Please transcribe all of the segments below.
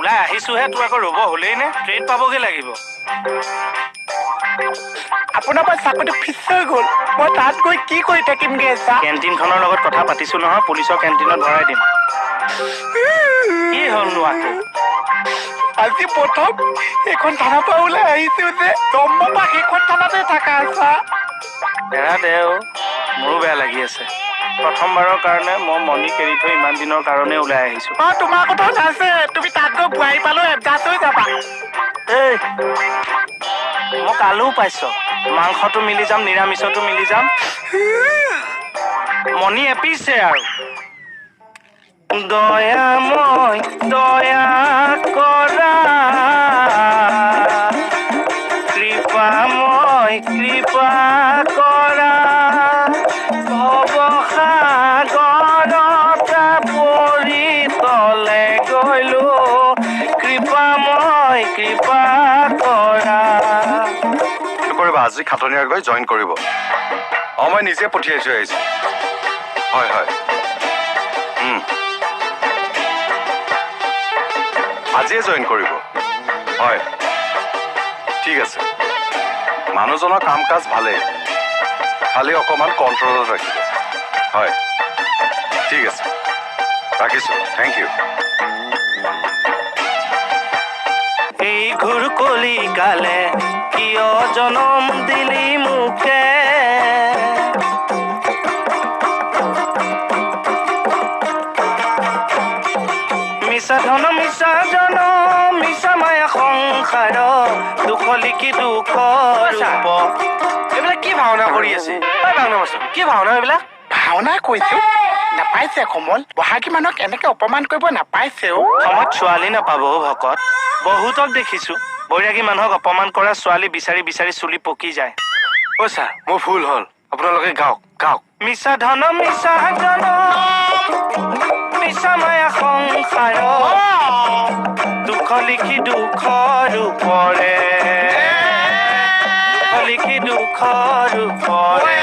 ওলাই আহিছোহে, তোৰ আকৌ ৰ'ব হ'লেই নে? ট্ৰেইন পাবগে লাগিব। আপোনাৰ পৰা চাকৰিটো ফিক্স হৈ গ'ল। মই তাত গৈ কি কৰি থাকিমগে ছাৰ? কেণ্টিনখনৰ লগত কথা পাতিছো নহয়, পুলিচৰ কেণ্টিনত ভৰাই দিম। কি হ'লনো আকৌ? আজি প্ৰথম এইখন থানাৰ পৰা ওলাই আহিছো যে জন্মৰ পৰা সেইখন থানাতে থাকা ছাৰ। এৰা দে অ', মোৰো বেয়া লাগি আছে। প্ৰথমবাৰৰ কাৰণে মই মণিক এৰি থৈ ইমান দিনৰ কাৰণে ওলাই আহিছো। তোমাৰ কথা আছে, তুমি তাত গৈ বোৱাৰী পালেও এডজাষ্ট হৈ যাবা। এই মই কালো পাইছ, মাংসটো মিলি যাম, নিৰামিষতো মিলি যাম। মণি এপিছে আৰু দয়াময় দয়া কৰা, কৃপাময় কৃপা কৰা, ভৱসাগৰতে পৰি তলে গলো, কৃপাময় কৃপা কৰা। কৰিব আজি খাটনিয়াৰ গৈ জইন কৰিব। মই নিজে পঠিয়াই থৈ আহিছো। হয় হয়, আজিয়ে জইন কৰিব। হয় ঠিক আছে। মানুহজনৰ কাম কাজ ভালেই, খালি অকণমান কণ্ট্ৰলত ৰাখিব। হয় ঠিক আছে, ৰাখিছোঁ। Thank you. এই ঘূৰ কলিকালে কিয় জনম দিলি মোকে, মিছা ধন মিছা জন মিছা মায়া সংসাৰ, দুখ লিখি দুখ ৰূপ। এইবিলাক কি ভাওনা কৰি আছে? কি ভাওনা এইবিলাক? ভাওনা কৈছো নাপাইছে কমল, বহাগী মানুহক এনেকে অপমান কৰিব নাপাইছে অ'। সময়ত ছোৱালী নাপাব ভকত। বহুতক দেখিছো বৈৰাগী মানুহক অপমান কৰা ছোৱালী বিচাৰি বিচাৰি চুলি পকি যায়। অ' ছাৰ, মোৰ ভুল হ'ল, আপোনালোকে গাওক গাওক। মিছা ধন মিছা জন মিছা মায়া সংসাৰ, দুখ লিখি দুখ ৰূপৰে, দুখ লিখি দুখ ৰূপৰে।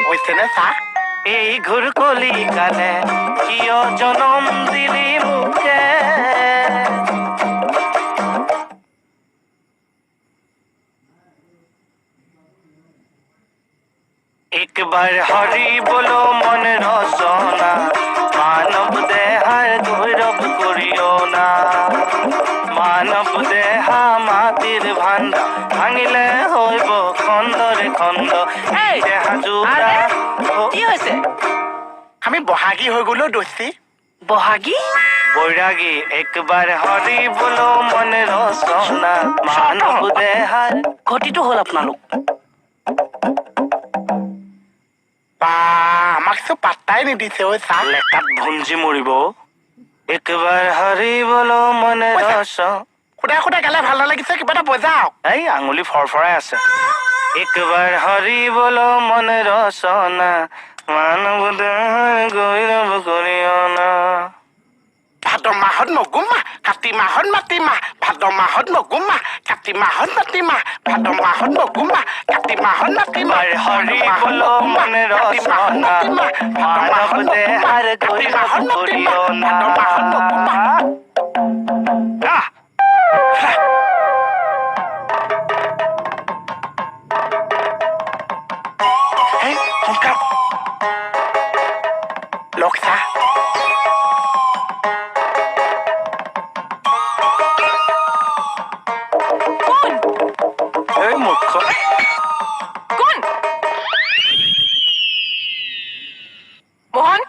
হৈছেনে ছাৰ? এই ঘূৰ কলিকালে কিয় জনম দিলি মোকে। একবাৰ হৰি বলো মন ৰচনা, মানৱ দেহাৰ গৌৰৱ কৰিও না, মানৱ দেহা মাটিৰ ভাণ্ডা, ভাঙিলে হৈব খণ্ডৰে খণ্ড, এই দেহা জোৰা। কি হৈছে? আমি বহাগী হৈ গলো দোষী। বহাগী? বৈৰাগী একবাৰ হৰি বলো মন ৰচনা, মানৱ দেহাৰ। ঘটিটো হ'ল আপোনালোক। বা আমাক চব পাত্তাই নিদিছে ঐ ছাৰ। লেকাত ভুঞ্জি মৰিব। একবাৰ হৰি বলো মন ৰচনা। সুদাই সুদাই গালে ভাল নালাগিছে, কিবা এটা বজাওক। এই আঙুলি ফৰফৰাই আছে। একবাৰ হৰি বলো মন ৰচনা, মানৱ দেহাৰ গৌৰৱ কৰিও না। ভাদ মাহত মগুমাহ, কাতি মাহত মাটিমাহ, ভাদ মাহত মগুমাহ, কাতি মাহত মাটিমাহ, ভাদ মাহত মগুমাহ, কাতি মাহত মাটিমাহ, হৰি বলো মন ৰচনা, মানৱ দেহাৰ গৌৰৱ কৰিও না। লগ ছাৰ। এই মূৰ্খ। কোন? মোহন,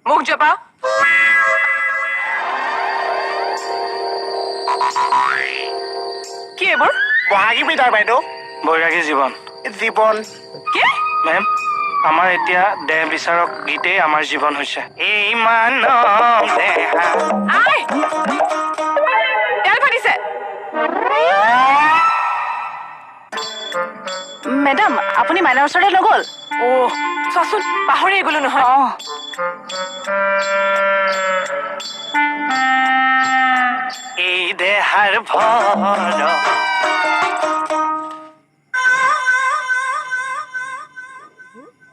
মুখ জপাও। কি এইবোৰ? বহাগী বিদায় বাইদেউ। বৈৰাগী জীৱন। জীৱন কি? মেম, আমাৰ এতিয়া দেহ বিচাৰক গীতেই আমাৰ জীৱন হৈছে। এই মানৱ দেহা। আই! তেল ফাটিছে। মেডাম, আপুনি মাইনাৰ ওচৰলৈ নগ'ল? অ' চোৱাচোন, পাহৰি গ'লো নহয়। এই দেহাৰ ভৰ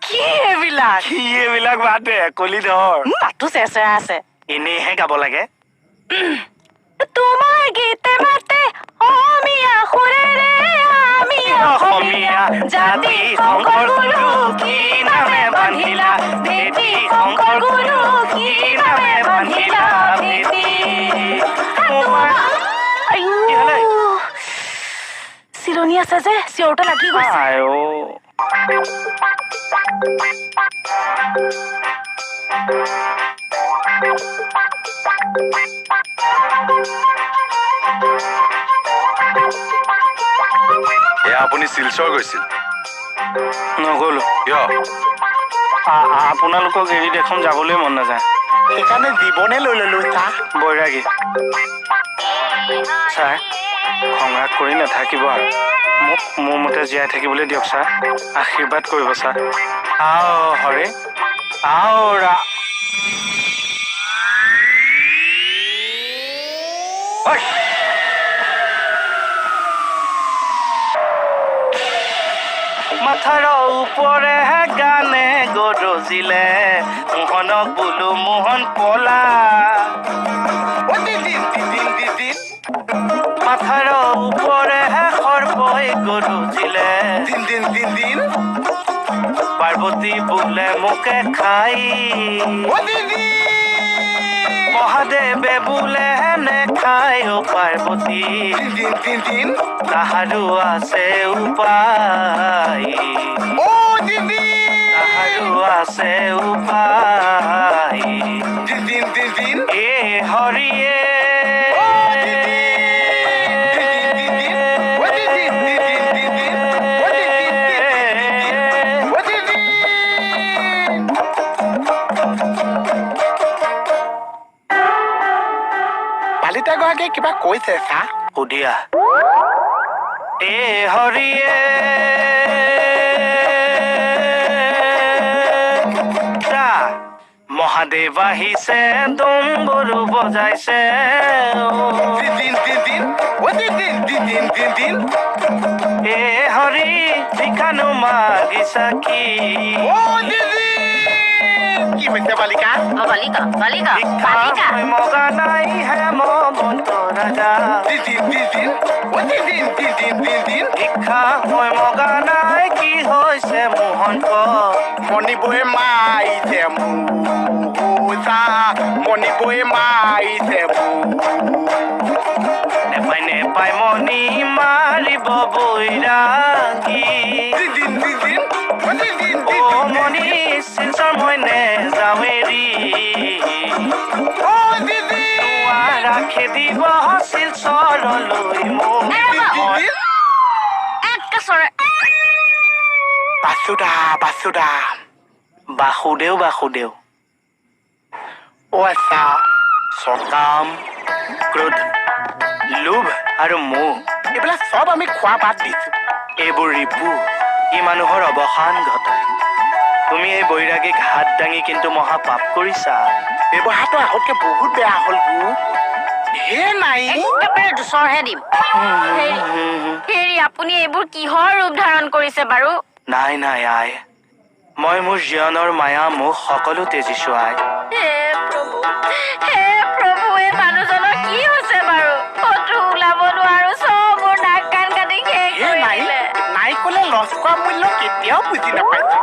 কি এইবিলাক? কি এইবিলাক বাদে কলি ধৰ। তাতো চেৰচেৰা আছে। এনেইহে গাব লাগে। তোমাৰ গীতে মাতে অসমীয়া সুৰেৰে আমি অসমীয়া জাতি শংকৰ গুৰু কি নামে বান্ধিলা ভেটি শংকৰ গুৰু কি নামে বান্ধিলা ভেটি। কি হ'লে? চিলনি আছে যে চিঞৰতে লাগি গৈছে। আইও এয়া আপুনি শিলচৰ গৈছিল নগলো। কিয়? আপোনালোকক এৰি দেখোন যাবলৈ মন নাযায়। সেইকাৰণে জীৱনে লৈ ললো চা। বৈৰাগী ছাৰ, খং ৰাগ কৰি নাথাকিব আৰু মোক মোৰ মতে জীয়াই থাকিবলৈ দিয়ক ছাৰ। আশীৰ্বাদ কৰিব ছাৰ। আও হৰে আও ৰা ঐ! মাথাৰ ওপৰেহে গানে গৰজিলে মোহনক বোলো মোহন পলা। মাথাৰ ওপৰেহে সৰ্পই গৰজিলে পাৰ্বতী বোলে মোকে খাই। মহাদেৱে বোলে নেখাই অ পাৰ্বতী তাহাৰো আছে উপায়। তাহাৰো আছে উপায়। এ হৰিয়ে পালিতা গৰাকীয়ে কিবা কৈছে চা। সুধিয়া এ হৰিয়ে মহাদেৱ আহিছে ডম্বৰু বজাইছে। এ হৰি ভিখানো মাগিছা কি? কি হৈছে বালিকা? ভিক্ষা মগা নাই হেম বন্ত ৰাজা। ভিক্ষা মই মগা নাই কি হৈছে মোহন ক? মণিবৈ মাৰিছে মোচা, মণিবৈ মাৰিছে নেপাই নেপাই মণি মাৰিব বৈৰাগী। অ মণি শিলচৰ মই নেযাৱেৰি ৰাখি দিব শিলচৰলৈ মোক। বাসুদা বাসুদা বাসুদেৱ বাসুদেৱ অ আচ্ছা কাম ক্ৰোধ লোভ আৰু মোহ এইবিলাক চব আমি খোৱা বাদ দিছো। এইবোৰ ৰিপু ই মানুহৰ অৱসান ঘটায়। তুমি এই বৈৰাগীক হাত দাঙি কিন্তু মহা পাপ কৰিছা। ব্যৱহাৰটো আগতকে বহুত বেয়া হ'ল গু। হে নাই একেবাৰে দুচৰহে দিম। হেৰি আপুনি এইবোৰ কিহৰ ৰূপ ধাৰণ কৰিছে বাৰু? নাই নাই আই, মই মোৰ জীৱনৰ মায়া মোহ সকলো তেজিছো আই। হে প্ৰভু এই মানুহজনৰ কি হৈছে বাৰু? ক'তো ওলাব নোৱাৰো, চব মোৰ নাক কাণ কাটি শেষ হে কৰি নাই দিলে। নাই ক'লে লছ কৰা মূল্য কেতিয়াও বুজি নাপাইছো।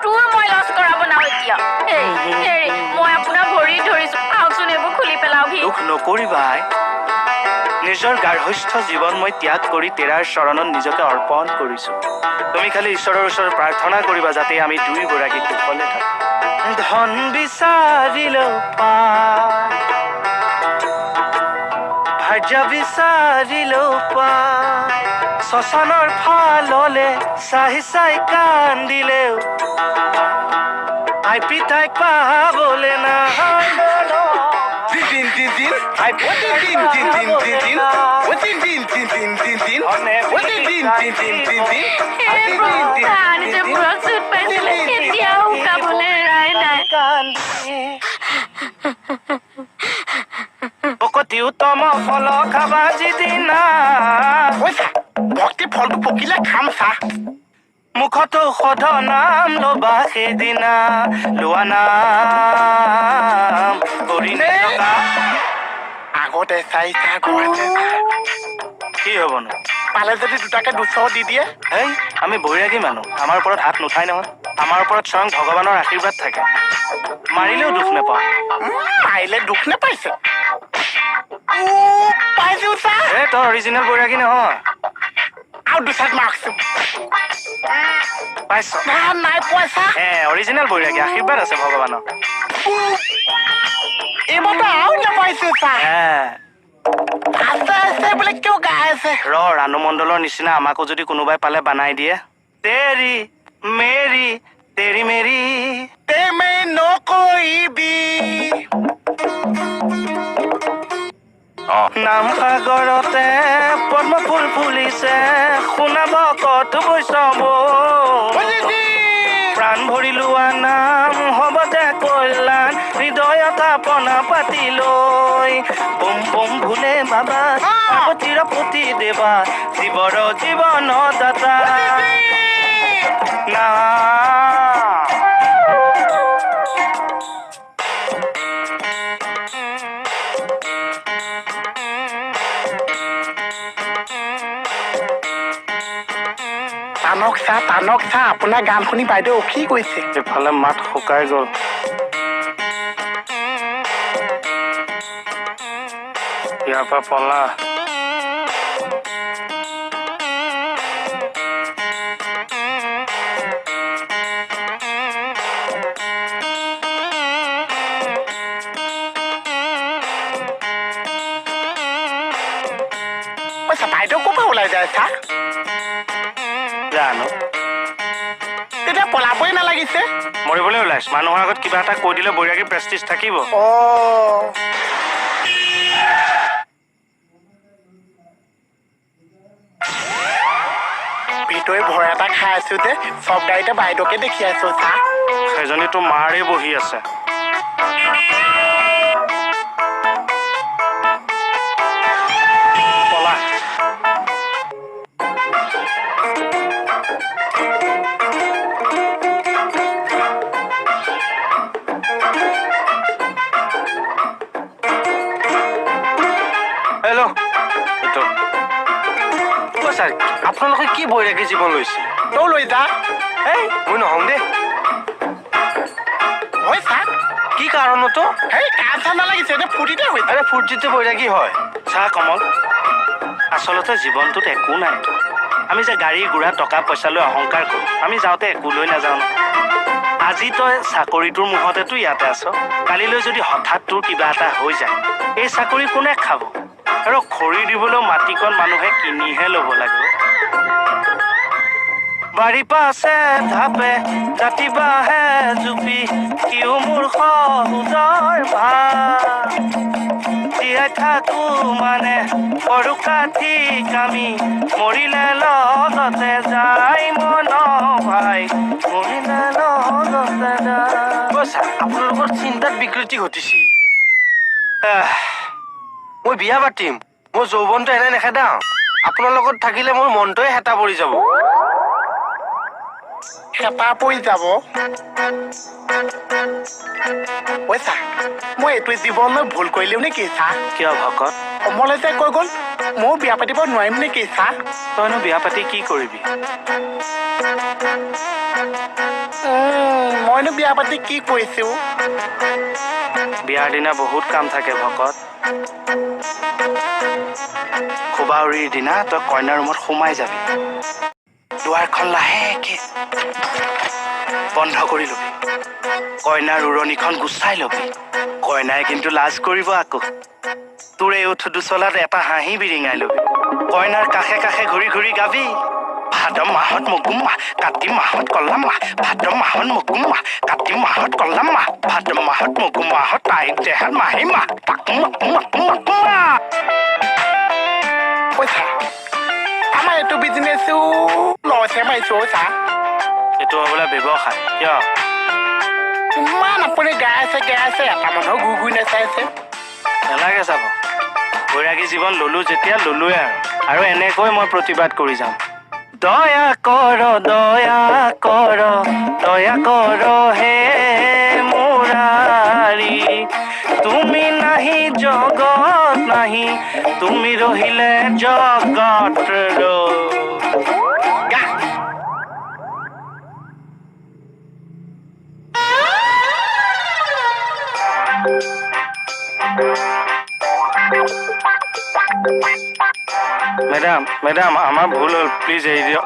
তোৰ মই লছ কৰাব নাও এতিয়া। হেৰি মই আপোনাৰ ভৰি ধৰিছো, আহকচোন এইবোৰ খুলি পেলাও সি। দুখ নকৰিবা আই, নিজৰ গাৰ্হস্থ জীৱন মই ত্যাগ কৰি তেৰাৰ চৰণত নিজকে অৰ্পণ কৰিছো। তুমি খালি ঈশ্বৰৰ ওচৰত প্ৰাৰ্থনা কৰিবা যাতে আমি দুই গৰাকী কুশলে থাকো। ধন বিচাৰিলেও পায়, ভাৰ্যা বিচাৰিলেও পায়, শ্মশানৰ ফাললে চাহি চাই কান্দিলেও আই পিতাইক পাবলে নাই। অতি উত্তম ফল খাবা যিদিনা ভক্তি ফলটো পকিলে খাম চাহ। মুখতো সদ নাম ল'বা সেইদিনা লোৱা নাম কৰি নথকা আগতে চাৰিটা ঘৰতে কি হ'বনো পালে যদি দুটাকে 200 দি দিয়ে হেই আমি বৈৰাগী মানুহ আমাৰ ওপৰত হাত নুঠাই নহয় আমাৰ ওপৰত স্বয়ং ভগৱানৰ আশীৰ্বাদ থাকে মাৰিলেও দুখ নাপাওঁ মাৰিলে দুখ নাপাইছে পাইছো চা এই তই অৰিজিনেল বৈৰাগী নহয় আৰু দুচাত মাৰ্কছো পাইছ নাই পোৱা চা অৰিজিনেল বৈৰাগী আশীৰ্বাদ আছে ভগৱানৰ এইবাৰতো আৰু নাপাইছো চা আছে আছে বোলে কিয় গাই আছে ৰাণু মণ্ডলৰ নিচিনা আমাকো যদি কোনোবাই পালে বানাই দিয়ে তেৰি মেৰি তেৰি মেৰি তেমে নকৰিবি নাম সাগৰতে পদ্ম ফুল ফুলিছে শুনাব কত বৈষ্ণৱ প্ৰাণ ভৰি লোৱা নাম হ'ব যে কল্যাণ হৃদয়ত আপনা পাতি লৈ বম বম ভোলে বাবা পাৰ্বতীৰ পতি দেৱা জীৱৰ জীৱন দাতা না টানক চা আপোনাৰ গান শুনি বাইদেউ কি কৈছে এফালে মাত শুকাই গ'ল ইয়াৰ পৰা পলা বাইদেউ ক'ৰ পৰা ওলাই যায় চা জানো তেতিয়া পলাবই নালাগিছে মৰিবলৈ ওলাইছ মানুহৰ আগত কিবা এটা কৈ দিলে বৈৰাগী প্ৰেষ্টিজ থাকিব ভিতৰি ভয় এটা খাই আছো যে চব গাড়ীতে বাইদেউকে দেখি আছো চা সেইজনীতো মাৰে বহি আছে পলা হেল্ল' ছাৰ আপোনালোকে কি বৈৰাগী জীৱন লৈছে তই লৈ যা এই মই নহওঁ দেই হয় চা কি কাৰণতো সেই কাম চাম নালাগিছে এনে ফূৰ্তিতে হৈ আৰে ফূৰ্তিতে বৈৰাগী হয় চাহ কমল আচলতে জীৱনটোত একো নাই আমি যে গাড়ী ঘোঁৰা টকা পইচা লৈ অহংকাৰ কৰোঁ আমি যাওঁতে একো লৈ নাযাওঁ নহয় আজি তই চাকৰিটোৰ মুখতেতো ইয়াতে আছ কালিলৈ যদি হঠাৎ তোৰ কিবা এটা হৈ যায় এই চাকৰি কোনে খাব আৰু খৰি দিবলৈও মাটিকণ মানুহে কিনিহে ল'ব লাগিব বাৰী পাছে ধাপে জাতিবাহে জুপি কিয় মোৰ সহোদৰ ভাল জীয়াই থাকো মানে সৰু কাঠিক আমি মৰিলে লগতে যাই মন ভাই মৰিলে লগতে যায় আপোনালোকৰ চিন্তাত বিকৃতি ঘটিছে মই বিয়া পাতিম মোৰ যৌৱনটো এনে নেখেদাওঁ আপোনাৰ লগত থাকিলে মোৰ মনটোৱে হেতা পৰি যাব হেঁপা পৰি যাব ঐ চা মই এইটো জীৱনলৈ ভুল কৰিলেও নেকি চা কিয় ভকত কমলে যে কৈ গ'ল ময়ো বিয়া পাতিব নোৱাৰিম নেকি চা তইনো বিয়া পাতি কি কৰিবি মইনো বিয়া পাতি কি কৰিছো বিয়াৰ দিনা বহুত কাম থাকে ভকত খুবাউৰীৰ দিনা তই কইনাৰ ৰুমত সোমাই যাবি দুৱাৰখন লাহেকে বন্ধ কৰি ল'বি কইনাৰ উৰণিখন গুচাই ল'বি কইনাই কিন্তু লাজ কৰিব আকৌ তোৰ এই উঠ দুচলাত এটা হাঁহি বিৰিঙাই ল'বি কইনাৰ কাষে কাষে ঘূৰি ঘূৰি গাবি ভাদ মাহত মগুম মাহ কাতি মাহত কলা মাহ ভাদ মাহত মগুম মাহ কাতি মাহত কলা মাহ ভাদ মাহত মগুম মাহত তাইক দেহাত মাহি মাহ তাকো মাকো মাকো মাকো মাহ পইচা আমাৰ এইটো বিজনেছো লছহে পাইছো চা এইটো হ'বলৈ ব্যৱসায় কিয় ইমান আপুনি গাই আছে এটা মানুহৰ ঘূৰি ঘূৰি নাচাইছে নালাগে চাব বৈৰাগী জীৱন ল'লো যেতিয়া ল'লোৱে আৰু এনেকৈ মই প্ৰতিবাদ কৰি যাম দয়া কৰ হে মুৰাৰী তুমি নাহি জগত নাহি তুমি ৰহিলে জগত গা মেডাম আমাৰ ভুল হ'ল প্লিজ এৰি দিয়ক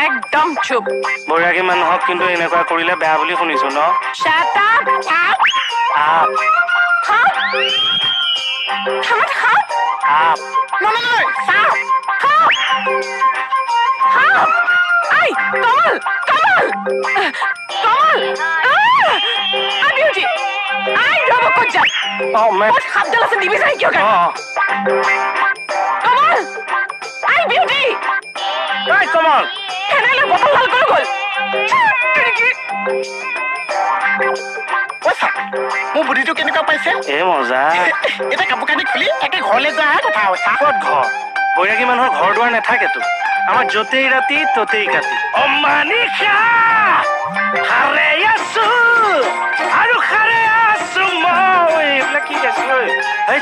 একদম চুপ বৈৰাগী মানুহক কিন্তু এনেকুৱা কৰিলে বেয়া বুলি শুনিছো ন Shut up! আপ আপ নহয় চাওক Ay, Kamal! Kamal! Kamal! Ah, Beauty! Ay, ৰ'ব ক'ত যা? অ মেম ক'ত সাপডাল আছে নিবিচাৰি কিয় গা? অ Kamal! Ay, Beauty! এই কমল এনেহ'লে বটলডাল ক'লৈ গ'ল? ঐ চাওক মোৰ বুদ্ধিটো কেনেকুৱা পাইছে এই মজা এতিয়া কাপোৰ কানি খুলি একে ঘৰলৈ যোৱাহে কথা হৈছে ক'ত ঘৰ বৈৰাগী মানুহৰ ঘৰ দুৱাৰ নাথাকেতো আমাৰ য'তেই ৰাতি ত'তেই কাটি অমানিশা হাৰে আছো আৰু হাৰে আছো মই এইবিলাক কি গাইছো ঐ